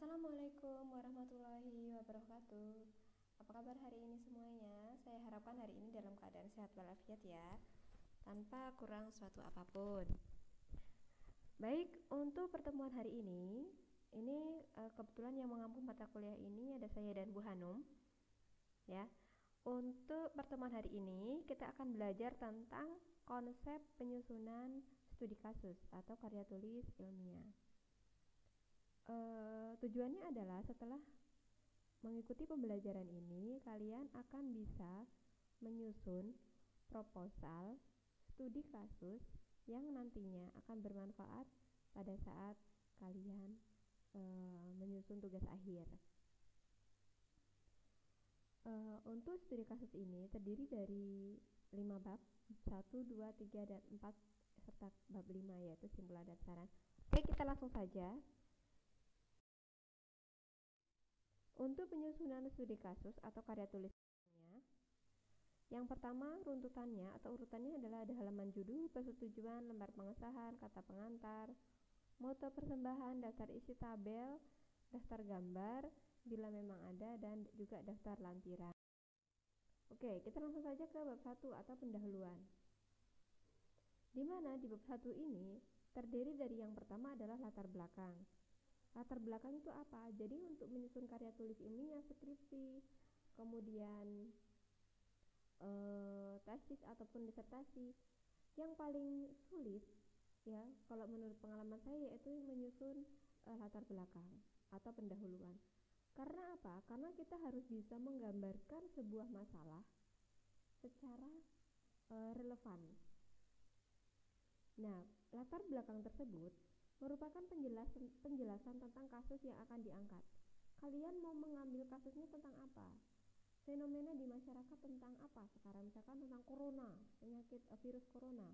Assalamualaikum warahmatullahi wabarakatuh. Apa kabar hari ini semuanya? Saya harapkan hari ini dalam keadaan sehat walafiat ya, tanpa kurang suatu apapun. Baik, untuk pertemuan hari ini kebetulan yang mengampu mata kuliah ini ada saya dan Bu Hanum. Ya, untuk pertemuan hari ini kita akan belajar tentang konsep penyusunan studi kasus atau karya tulis ilmiah. Tujuannya adalah setelah mengikuti pembelajaran ini, kalian akan bisa menyusun proposal studi kasus yang nantinya akan bermanfaat pada saat kalian menyusun tugas akhir. Untuk studi kasus ini terdiri dari 5 bab, 1, 2, 3, dan 4, serta bab 5 yaitu simpulan dan saran. Oke, kita langsung saja. Untuk penyusunan studi kasus atau karya tulisnya, yang pertama runtutannya atau urutannya adalah ada halaman judul, persetujuan, lembar pengesahan, kata pengantar, moto persembahan, daftar isi tabel, daftar gambar bila memang ada, dan juga daftar lampiran. Oke, kita langsung saja ke bab 1 atau pendahuluan. Di mana di bab 1 ini terdiri dari yang pertama adalah latar belakang. Latar belakang itu apa? Jadi untuk menyusun karya tulis ilmiah, skripsi, kemudian tesis ataupun disertasi, yang paling sulit ya kalau menurut pengalaman saya yaitu menyusun latar belakang atau pendahuluan. Karena apa? Karena kita harus bisa menggambarkan sebuah masalah secara relevan. Nah, latar belakang tersebut merupakan penjelasan tentang kasus yang akan diangkat. Kalian mau mengambil kasusnya tentang apa? Fenomena di masyarakat tentang apa sekarang? Misalkan tentang corona, penyakit virus corona.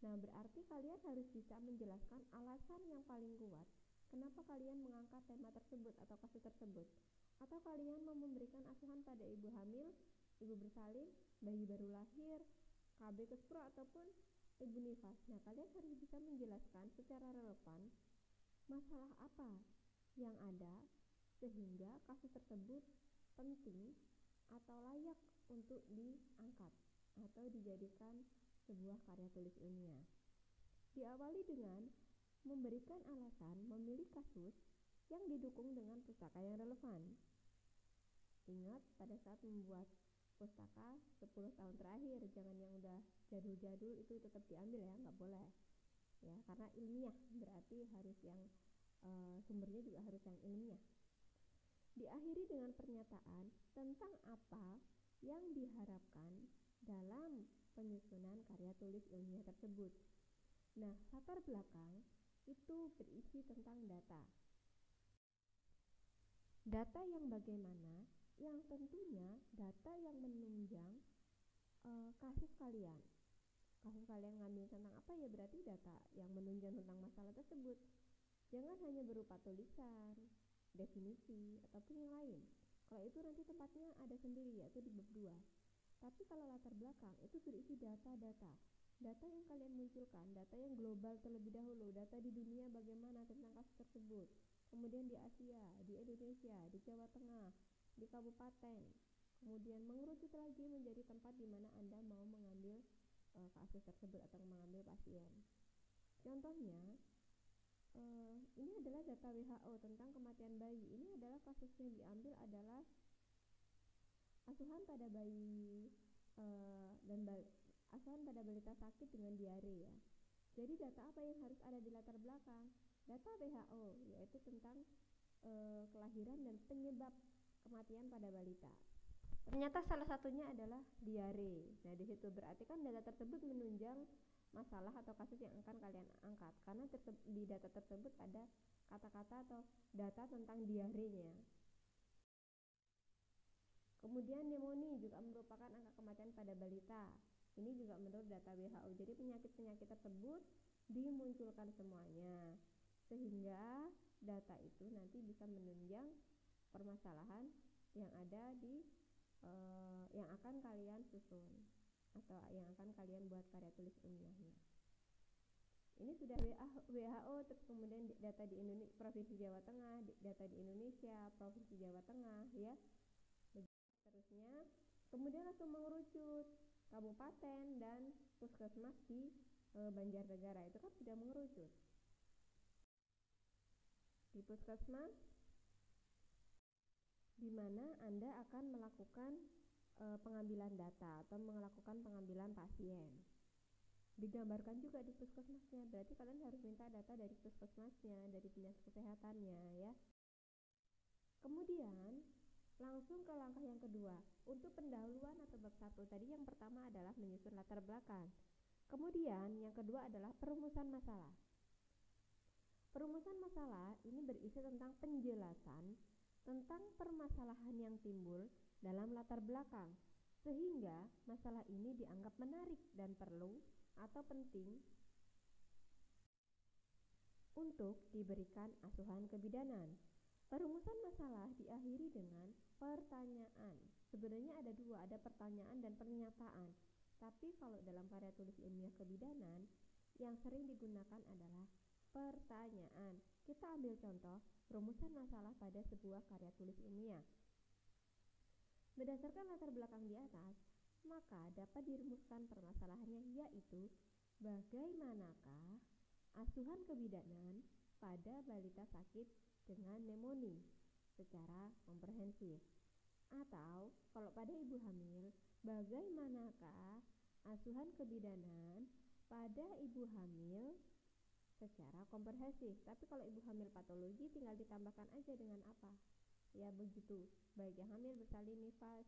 Nah, berarti kalian harus bisa menjelaskan alasan yang paling kuat kenapa kalian mengangkat tema tersebut atau kasus tersebut. Atau kalian mau memberikan asuhan pada ibu hamil, ibu bersalin, bayi baru lahir, KB kespro ataupun ibu nifas. Nah, kalian harus bisa menjelaskan secara relevan masalah apa yang ada sehingga kasus tersebut penting atau layak untuk diangkat atau dijadikan sebuah karya tulis ilmiah. Diawali dengan memberikan alasan memilih kasus yang didukung dengan pustaka yang relevan. Ingat, pada saat membuat pustaka 10 tahun terakhir, jangan yang udah jadul-jadul itu tetap diambil ya, nggak boleh ya, karena ilmiah berarti harus yang sumbernya juga harus yang ilmiah. Diakhiri dengan pernyataan tentang apa yang diharapkan dalam penyusunan karya tulis ilmiah tersebut. Nah, latar belakang itu berisi tentang data. Data yang bagaimana? Yang tentunya data yang menunjang kasus kalian. Kasus kalian ngambil tentang apa ya, berarti data yang menunjang tentang masalah tersebut. Jangan hanya berupa tulisan, definisi, ataupun yang lain. Kalau itu nanti tempatnya ada sendiri yaitu di bab 2. Tapi kalau latar belakang itu berisi data-data. Data yang kalian munculkan, data yang global terlebih dahulu, data di dunia bagaimana tentang kasus tersebut. Kemudian di Asia, di Indonesia, di Jawa Tengah, di kabupaten. Kemudian mengerucut lagi menjadi tempat di mana Anda mau mengambil kasus tersebut atau mengambil pasien. Contohnya, ini adalah data WHO tentang kematian bayi. Ini adalah kasus yang diambil adalah asuhan pada bayi asuhan pada balita sakit dengan diare ya. Jadi data apa yang harus ada di latar belakang? Data WHO yaitu tentang kelahiran dan penyebab kematian pada balita. Ternyata salah satunya adalah diare. Nah, di situ berarti kan data tersebut menunjang masalah atau kasus yang akan kalian angkat, karena di data tersebut ada kata-kata atau data tentang diarenya. Kemudian pneumonia juga merupakan angka kematian pada balita. Ini juga menurut data WHO. Jadi penyakit-penyakit tersebut dimunculkan semuanya, sehingga data itu nanti bisa menunjang permasalahan yang ada di yang akan kalian susun atau yang akan kalian buat karya tulis ilmiahnya. Ini sudah WHO, terus kemudian data di Indonesia, Provinsi Jawa Tengah, data di Indonesia, Provinsi Jawa Tengah, ya. Seterusnya, kemudian langsung mengerucut kabupaten dan puskesmas di Banjarnegara, itu kan sudah mengerucut. Di puskesmas, di mana Anda akan melakukan pengambilan data atau melakukan pengambilan pasien. Digambarkan juga di puskesmasnya, berarti kalian harus minta data dari puskesmasnya, dari dinas kesehatannya, ya. Kemudian langsung ke langkah yang kedua, untuk pendahuluan atau bab 1. Tadi yang pertama adalah menyusun latar belakang. Kemudian yang kedua adalah perumusan masalah. Perumusan masalah ini berisi tentang penjelasan tentang permasalahan yang timbul dalam latar belakang, sehingga masalah ini dianggap menarik dan perlu atau penting untuk diberikan asuhan kebidanan. Perumusan masalah diakhiri dengan pertanyaan. Sebenarnya ada dua, ada pertanyaan dan pernyataan. Tapi kalau dalam karya tulis ilmiah kebidanan, yang sering digunakan adalah pertanyaan. Kita ambil contoh perumusan masalah pada sebuah karya tulis ilmiah. Berdasarkan latar belakang di atas, maka dapat dirumuskan permasalahannya, yaitu bagaimanakah asuhan kebidanan pada balita sakit dengan pneumonia secara komprehensif. Atau kalau pada ibu hamil, bagaimanakah asuhan kebidanan pada ibu hamil secara komprehensif. Tapi kalau ibu hamil patologi tinggal ditambahkan aja dengan apa? Ya begitu, baik yang hamil, bersalin, nifas.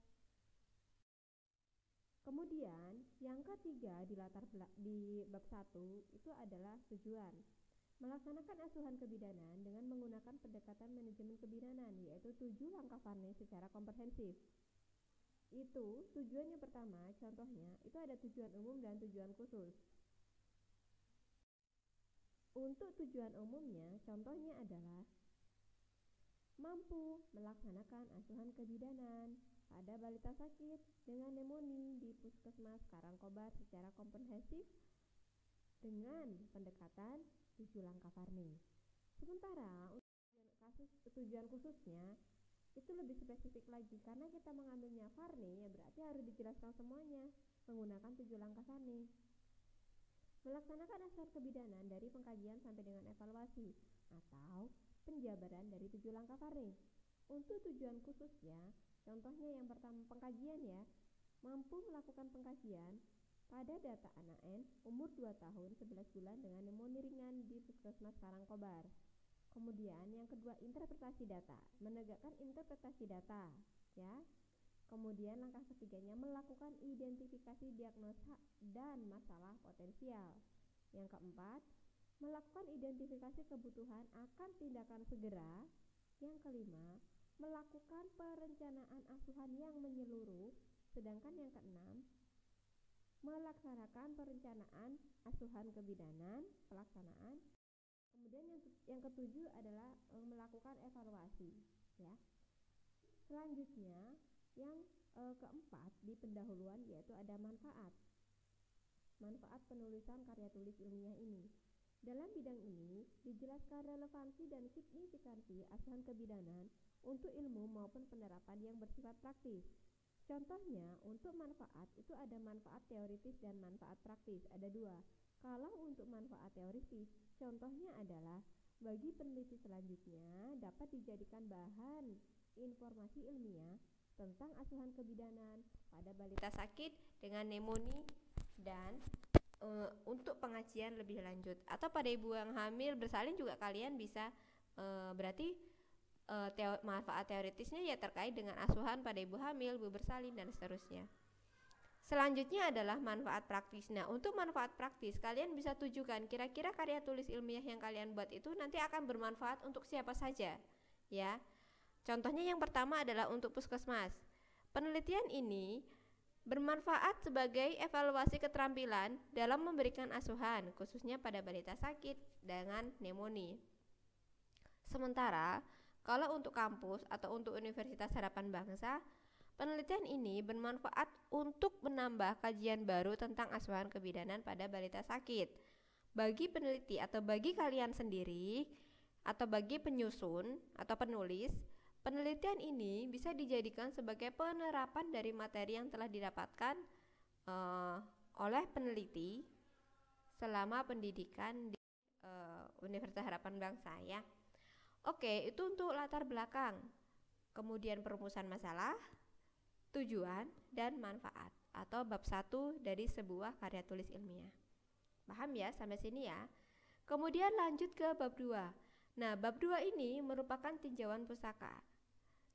Kemudian yang ketiga di bab 1 itu adalah tujuan. Melaksanakan asuhan kebidanan dengan menggunakan pendekatan manajemen kebidanan, yaitu 7 langkah Varney secara komprehensif. Itu tujuan yang pertama, contohnya itu ada tujuan umum dan tujuan khusus. Untuk tujuan umumnya, contohnya adalah mampu melaksanakan asuhan kebidanan pada balita sakit dengan pneumonia di Puskesmas Karangkobar secara komprehensif dengan pendekatan 7 langkah Varney. Sementara untuk tujuan khususnya itu lebih spesifik lagi, karena kita mengambilnya Varney, ya berarti harus dijelaskan semuanya menggunakan 7 langkah Varney. Melaksanakan asuhan kebidanan dari pengkajian sampai dengan evaluasi atau penjabaran dari 7 langkah Varney. Untuk tujuan khususnya, contohnya yang pertama pengkajian, ya, mampu melakukan pengkajian pada data anak N umur 2 tahun 11 bulan dengan pneumonia ringan di Puskesmas Karangkobar. Kemudian yang kedua, interpretasi data, menegakkan interpretasi data, ya. Kemudian langkah ketiganya melakukan identifikasi diagnosa dan masalah potensial. Yang keempat, melakukan identifikasi kebutuhan akan tindakan segera. Yang kelima, melakukan perencanaan asuhan yang menyeluruh. Sedangkan yang keenam, melaksanakan perencanaan asuhan kebidanan, pelaksanaan. Kemudian yang ketujuh adalah melakukan evaluasi, ya. Selanjutnya yang keempat di pendahuluan, yaitu ada manfaat penulisan karya tulis ilmiah ini. Dalam bidang ini dijelaskan relevansi dan signifikansi asuhan kebidanan untuk ilmu maupun penerapan yang bersifat praktis. Contohnya untuk manfaat itu ada manfaat teoritis dan manfaat praktis, ada dua. Kalau untuk manfaat teoritis, contohnya adalah bagi peneliti selanjutnya dapat dijadikan bahan informasi ilmiah tentang asuhan kebidanan pada balita sakit dengan pneumonia dan untuk pengajian lebih lanjut. Atau pada ibu yang hamil bersalin juga kalian bisa berarti manfaat teoritisnya ya terkait dengan asuhan pada ibu hamil, ibu bersalin, dan seterusnya. Selanjutnya adalah manfaat praktis. Nah, untuk manfaat praktis kalian bisa tujukan kira-kira karya tulis ilmiah yang kalian buat itu nanti akan bermanfaat untuk siapa saja, ya. Contohnya yang pertama adalah untuk puskesmas. Penelitian ini bermanfaat sebagai evaluasi keterampilan dalam memberikan asuhan, khususnya pada balita sakit dengan pneumonia. Sementara kalau untuk kampus atau untuk Universitas Harapan Bangsa, penelitian ini bermanfaat untuk menambah kajian baru tentang asuhan kebidanan pada balita sakit. bagi peneliti atau bagi kalian sendiri atau bagi penyusun atau penulis, penelitian ini bisa dijadikan sebagai penerapan dari materi yang telah didapatkan oleh peneliti selama pendidikan di Universitas Harapan Bangsa ya. Oke, itu untuk latar belakang. Kemudian perumusan masalah, tujuan, dan manfaat atau bab 1 dari sebuah karya tulis ilmiah. Paham ya sampai sini ya? Kemudian lanjut ke bab 2. Nah, bab 2 ini merupakan tinjauan pustaka.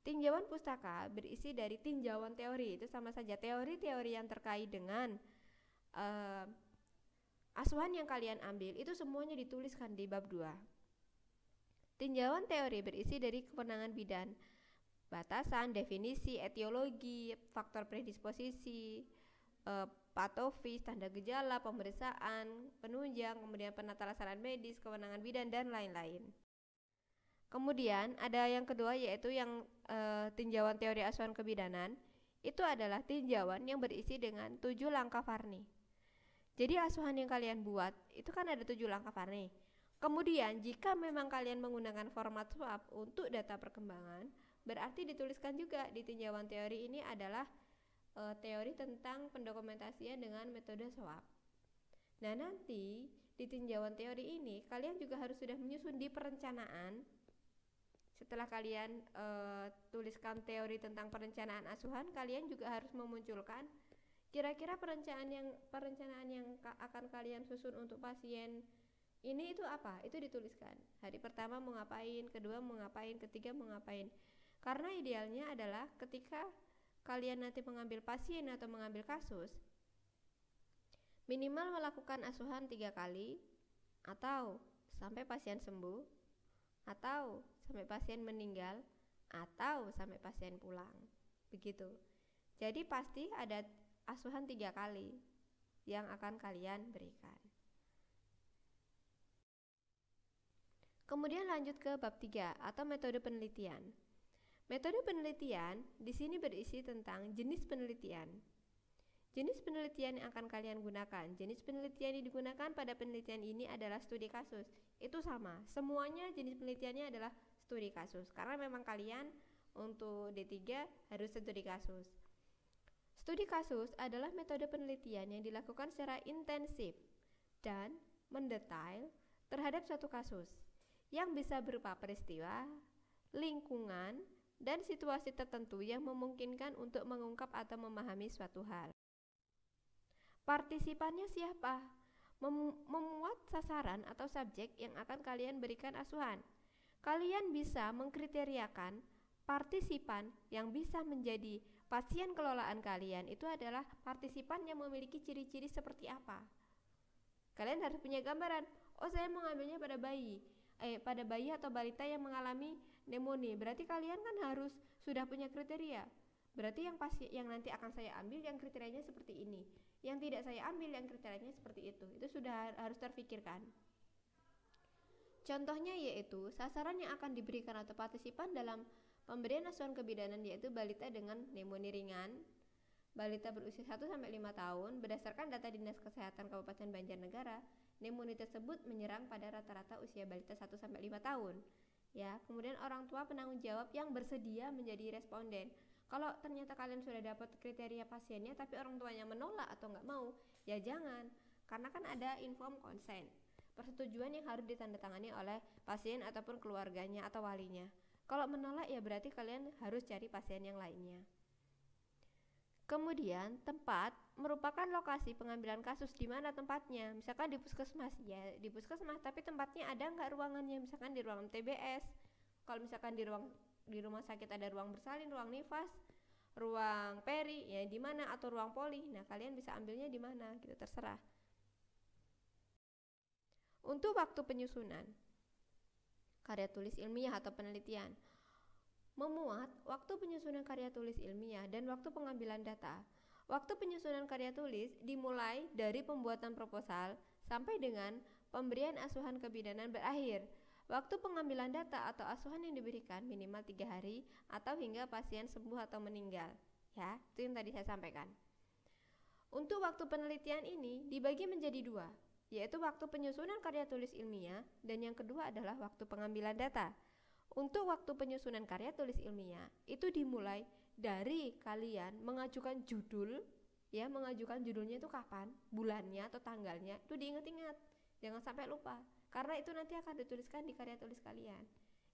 Tinjauan pustaka berisi dari tinjauan teori, itu sama saja teori-teori yang terkait dengan asuhan yang kalian ambil, itu semuanya dituliskan di bab 2. Tinjauan teori berisi dari kewenangan bidan, batasan, definisi, etiologi, faktor predisposisi, patofis, tanda gejala, pemeriksaan, penunjang, kemudian penata laksanaan medis, kewenangan bidan, dan lain-lain. Kemudian ada yang kedua yaitu yang tinjauan teori asuhan kebidanan. Itu adalah tinjauan yang berisi dengan 7 langkah Varney. Jadi asuhan yang kalian buat itu kan ada 7 langkah Varney. Kemudian jika memang kalian menggunakan format SWOT untuk data perkembangan, berarti dituliskan juga di tinjauan teori ini adalah teori tentang pendokumentasian dengan metode SWOT. Nah, nanti di tinjauan teori ini kalian juga harus sudah menyusun di perencanaan. Setelah kalian tuliskan teori tentang perencanaan asuhan, kalian juga harus memunculkan kira-kira perencanaan yang akan kalian susun untuk pasien ini itu apa? Itu dituliskan. Hari pertama mau ngapain, kedua mau ngapain, ketiga mau ngapain. Karena idealnya adalah ketika kalian nanti mengambil pasien atau mengambil kasus, minimal melakukan asuhan 3 kali atau sampai pasien sembuh, atau sampai pasien meninggal, atau sampai pasien pulang. Begitu. Jadi pasti ada asuhan 3 kali yang akan kalian berikan. Kemudian lanjut ke bab 3 atau metode penelitian. Metode penelitian di sini berisi tentang jenis penelitian. Jenis penelitian yang akan kalian gunakan. Jenis penelitian yang digunakan pada penelitian ini adalah studi kasus. Itu sama, semuanya jenis penelitiannya adalah studi kasus. Karena memang kalian untuk D3 harus studi kasus. Studi kasus adalah metode penelitian yang dilakukan secara intensif dan mendetail terhadap suatu kasus yang bisa berupa peristiwa, lingkungan, dan situasi tertentu yang memungkinkan untuk mengungkap atau memahami suatu hal. Partisipannya siapa? Memuat sasaran atau subjek yang akan kalian berikan asuhan. Kalian bisa mengkriteriakan partisipan yang bisa menjadi pasien kelolaan kalian itu adalah partisipan yang memiliki ciri-ciri seperti apa. Kalian harus punya gambaran. Oh, saya mau ngambilnya pada bayi atau balita yang mengalami pneumonia. Berarti kalian kan harus sudah punya kriteria. Berarti yang nanti akan saya ambil yang kriterianya seperti ini. Yang tidak saya ambil yang kriterianya seperti itu. Itu sudah harus terfikirkan. Contohnya yaitu sasaran yang akan diberikan atau partisipan dalam pemberian asuhan kebidanan yaitu balita dengan pneumonia ringan, balita berusia 1-5 tahun. Berdasarkan data Dinas Kesehatan Kabupaten Banjarnegara, pneumonia tersebut menyerang pada rata-rata usia balita 1-5 tahun. Ya, kemudian orang tua penanggung jawab yang bersedia menjadi responden. Kalau ternyata kalian sudah dapat kriteria pasiennya tapi orang tuanya menolak atau nggak mau, ya jangan. Karena kan ada informed consent, persetujuan yang harus ditandatangani oleh pasien ataupun keluarganya atau walinya. Kalau menolak ya berarti kalian harus cari pasien yang lainnya. Kemudian tempat merupakan lokasi pengambilan kasus. Di mana tempatnya? Misalkan di puskesmas, ya di puskesmas, tapi tempatnya ada nggak ruangannya? Misalkan di ruang TBS. Kalau misalkan di rumah sakit ada ruang bersalin, ruang nifas, ruang peri, ya di mana, atau ruang poli. Nah, kalian bisa ambilnya di mana, gitu terserah. Untuk waktu penyusunan karya tulis ilmiah atau penelitian, memuat waktu penyusunan karya tulis ilmiah dan waktu pengambilan data. Waktu penyusunan karya tulis dimulai dari pembuatan proposal sampai dengan pemberian asuhan kebidanan berakhir. Waktu pengambilan data atau asuhan yang diberikan minimal 3 hari atau hingga pasien sembuh atau meninggal. Ya, itu yang tadi saya sampaikan. Untuk waktu penelitian ini dibagi menjadi 2, yaitu waktu penyusunan karya tulis ilmiah, dan yang kedua adalah waktu pengambilan data. Untuk waktu penyusunan karya tulis ilmiah itu dimulai dari kalian mengajukan judul, ya, mengajukan judulnya itu kapan, bulannya atau tanggalnya, itu diingat-ingat, jangan sampai lupa, karena itu nanti akan dituliskan di karya tulis kalian,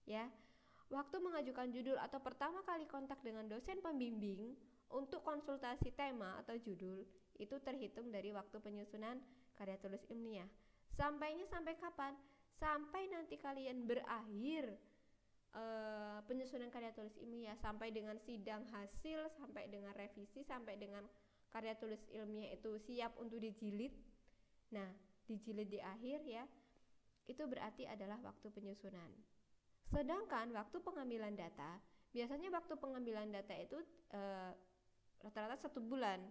ya. Waktu mengajukan judul atau pertama kali kontak dengan dosen pembimbing untuk konsultasi tema atau judul itu terhitung dari waktu penyusunan karya tulis ilmiah. Sampainya sampai kapan? Sampai nanti kalian berakhir penyusunan karya tulis ilmiah, sampai dengan sidang hasil, sampai dengan revisi, sampai dengan karya tulis ilmiah itu siap untuk dijilid. Nah, dijilid di akhir, ya, itu berarti adalah waktu penyusunan. Sedangkan waktu pengambilan data, biasanya waktu pengambilan data itu rata-rata 1 bulan,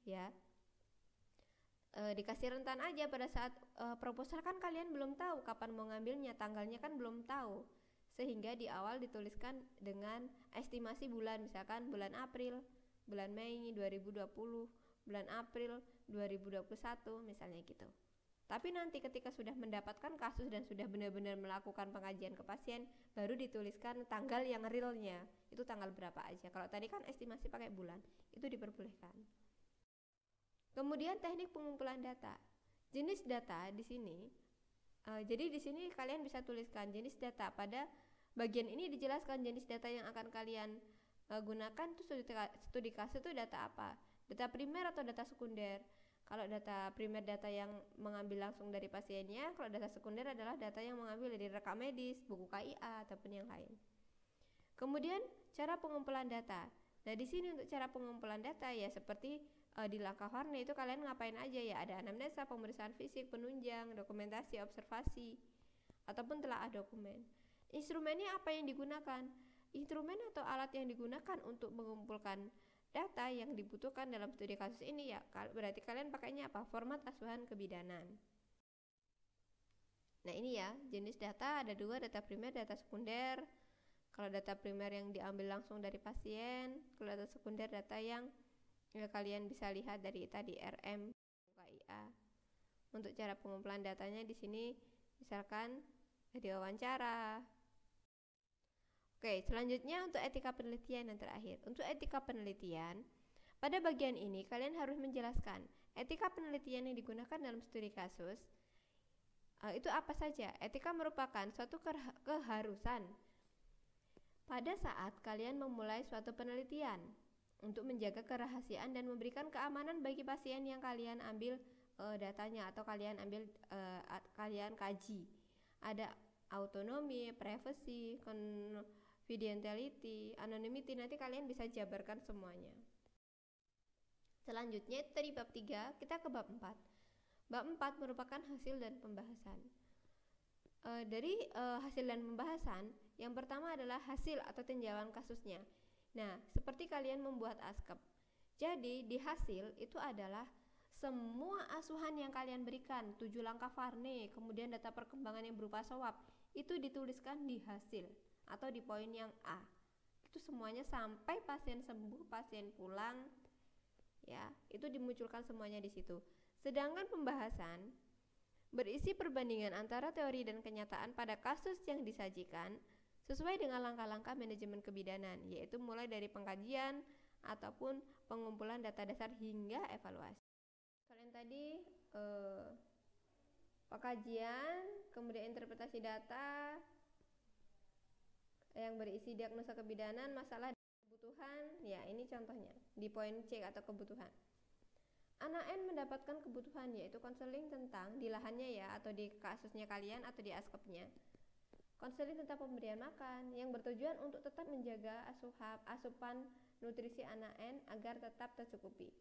ya. Dikasih rentan aja pada saat proposal, kan kalian belum tahu kapan mau ngambilnya, tanggalnya kan belum tahu, sehingga di awal dituliskan dengan estimasi bulan, misalkan bulan April, bulan Mei 2020, bulan April 2021, misalnya gitu. Tapi nanti ketika sudah mendapatkan kasus dan sudah benar-benar melakukan pengajian ke pasien, baru dituliskan tanggal yang realnya, itu tanggal berapa aja. Kalau tadi kan estimasi pakai bulan, itu diperbolehkan. Kemudian teknik pengumpulan data. Jenis data di sini, jadi di sini kalian bisa tuliskan jenis data. Pada bagian ini dijelaskan jenis data yang akan kalian gunakan tuh studi kasus itu data apa? Data primer atau data sekunder? Kalau data primer, data yang mengambil langsung dari pasiennya. Kalau data sekunder adalah data yang mengambil dari rekam medis, buku KIA ataupun yang lain. Kemudian cara pengumpulan data. Nah, di sini untuk cara pengumpulan data, ya seperti di langkah warna itu kalian ngapain aja, ya, ada anamnesa, pemeriksaan fisik, penunjang, dokumentasi, observasi, ataupun telaah dokumen. Instrumennya apa yang digunakan? Instrumen atau alat yang digunakan untuk mengumpulkan data yang dibutuhkan dalam studi kasus ini, ya, berarti kalian pakainya apa? Format asuhan kebidanan. Nah, ini ya, jenis data ada 2, data primer, data sekunder. Kalau data primer yang diambil langsung dari pasien, kalau data sekunder data yang kalian bisa lihat dari tadi RM, KIA. Untuk cara pengumpulan datanya di sini misalkan dari wawancara. Oke, selanjutnya untuk etika penelitian yang terakhir. Untuk etika penelitian, pada bagian ini kalian harus menjelaskan etika penelitian yang digunakan dalam studi kasus itu apa saja. Etika merupakan suatu keharusan pada saat kalian memulai suatu penelitian untuk menjaga kerahasiaan dan memberikan keamanan bagi pasien yang kalian ambil datanya atau kalian ambil kalian kaji. Ada autonomi, privacy, confidentiality, anonymity, nanti kalian bisa jabarkan semuanya. Selanjutnya dari bab 3 kita ke bab 4. Bab 4 merupakan hasil dan pembahasan. Dari hasil dan pembahasan, yang pertama adalah hasil atau tinjauan kasusnya. Nah, seperti kalian membuat ASKEP. Jadi di hasil itu adalah semua asuhan yang kalian berikan, 7 langkah Varney, kemudian data perkembangan yang berupa swab, itu dituliskan di hasil atau di poin yang A. Itu semuanya sampai pasien sembuh, pasien pulang, ya, itu dimunculkan semuanya di situ. Sedangkan pembahasan berisi perbandingan antara teori dan kenyataan pada kasus yang disajikan sesuai dengan langkah-langkah manajemen kebidanan, yaitu mulai dari pengkajian ataupun pengumpulan data dasar hingga evaluasi. Kalian tadi pengkajian, kemudian interpretasi data yang berisi diagnosa kebidanan, masalah kebutuhan, ya ini contohnya di poin C atau kebutuhan. Anak N mendapatkan kebutuhan, yaitu konseling tentang di lahannya, ya, atau di kasusnya kalian atau di ASKEP-nya. Konseling tentang pemberian makan yang bertujuan untuk tetap menjaga asupan nutrisi anak N agar tetap tercukupi.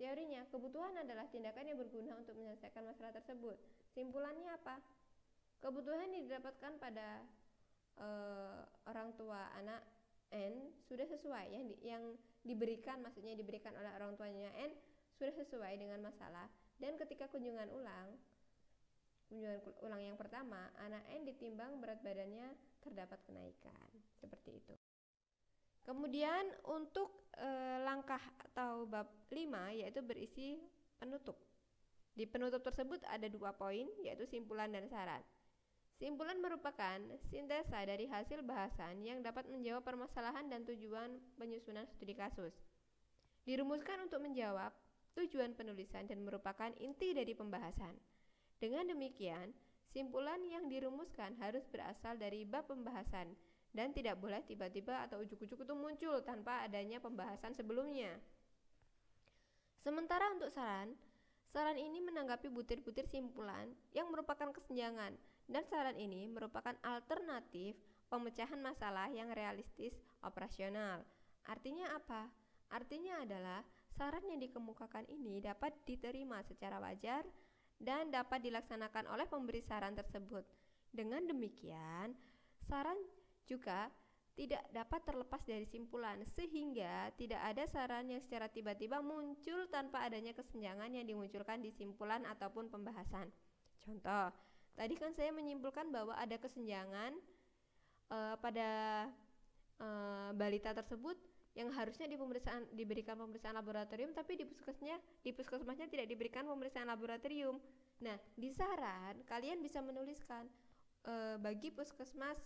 Teorinya, kebutuhan adalah tindakan yang berguna untuk menyelesaikan masalah tersebut. Simpulannya apa? Kebutuhan yang didapatkan pada orang tua anak N sudah sesuai, yang diberikan, maksudnya diberikan oleh orang tuanya N sudah sesuai dengan masalah, dan ketika kunjungan ulang yang pertama, anak N ditimbang berat badannya terdapat kenaikan, seperti itu. Kemudian untuk langkah atau bab 5, yaitu berisi penutup. Di penutup tersebut ada 2 poin, yaitu simpulan dan saran. Simpulan merupakan sintesa dari hasil bahasan yang dapat menjawab permasalahan dan tujuan penyusunan studi kasus. Dirumuskan untuk menjawab tujuan penulisan dan merupakan inti dari pembahasan. Dengan demikian, simpulan yang dirumuskan harus berasal dari bab pembahasan dan tidak boleh tiba-tiba atau ujuk-ujuk itu muncul tanpa adanya pembahasan sebelumnya. Sementara untuk saran ini menanggapi butir-butir simpulan yang merupakan kesenjangan, dan saran ini merupakan alternatif pemecahan masalah yang realistis operasional. Artinya apa? Artinya adalah saran yang dikemukakan ini dapat diterima secara wajar dan dapat dilaksanakan oleh pemberi saran tersebut. Dengan demikian, saran juga tidak dapat terlepas dari simpulan, sehingga tidak ada saran yang secara tiba-tiba muncul tanpa adanya kesenjangan yang dimunculkan di simpulan ataupun pembahasan. Contoh, tadi kan saya menyimpulkan bahwa ada kesenjangan pada balita tersebut yang harusnya diberikan pemeriksaan laboratorium, tapi di puskesmasnya tidak diberikan pemeriksaan laboratorium. Nah, di saran kalian bisa menuliskan bagi puskesmas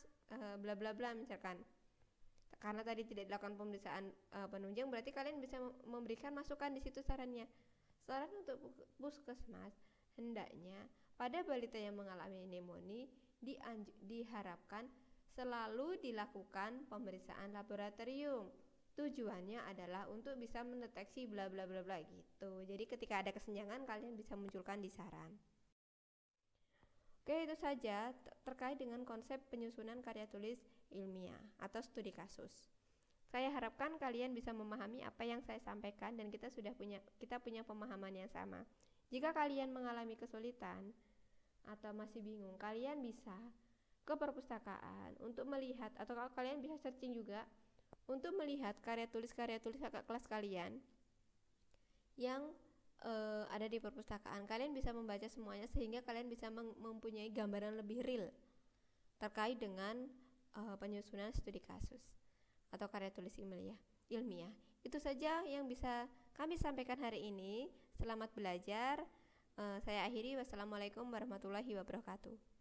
bla bla bla misalkan. Karena tadi tidak dilakukan pemeriksaan penunjang, berarti kalian bisa memberikan masukan di situ sarannya. Saran untuk puskesmas, hendaknya pada balita yang mengalami pneumonia diharapkan selalu dilakukan pemeriksaan laboratorium. Tujuannya adalah untuk bisa mendeteksi bla bla bla bla gitu. Jadi ketika ada kesenjangan kalian bisa munculkan di saran. Oke, itu saja terkait dengan konsep penyusunan karya tulis ilmiah atau studi kasus. Saya harapkan kalian bisa memahami apa yang saya sampaikan dan kita punya pemahaman yang sama. Jika kalian mengalami kesulitan atau masih bingung, kalian bisa ke perpustakaan untuk melihat, atau kalau kalian bisa searching juga untuk melihat karya tulis kakak kelas kalian yang ada di perpustakaan. Kalian bisa membaca semuanya sehingga kalian bisa mempunyai gambaran lebih real terkait dengan penyusunan studi kasus atau karya tulis ilmiah. Itu saja yang bisa kami sampaikan hari ini. Selamat belajar. Saya akhiri. Wassalamualaikum warahmatullahi wabarakatuh.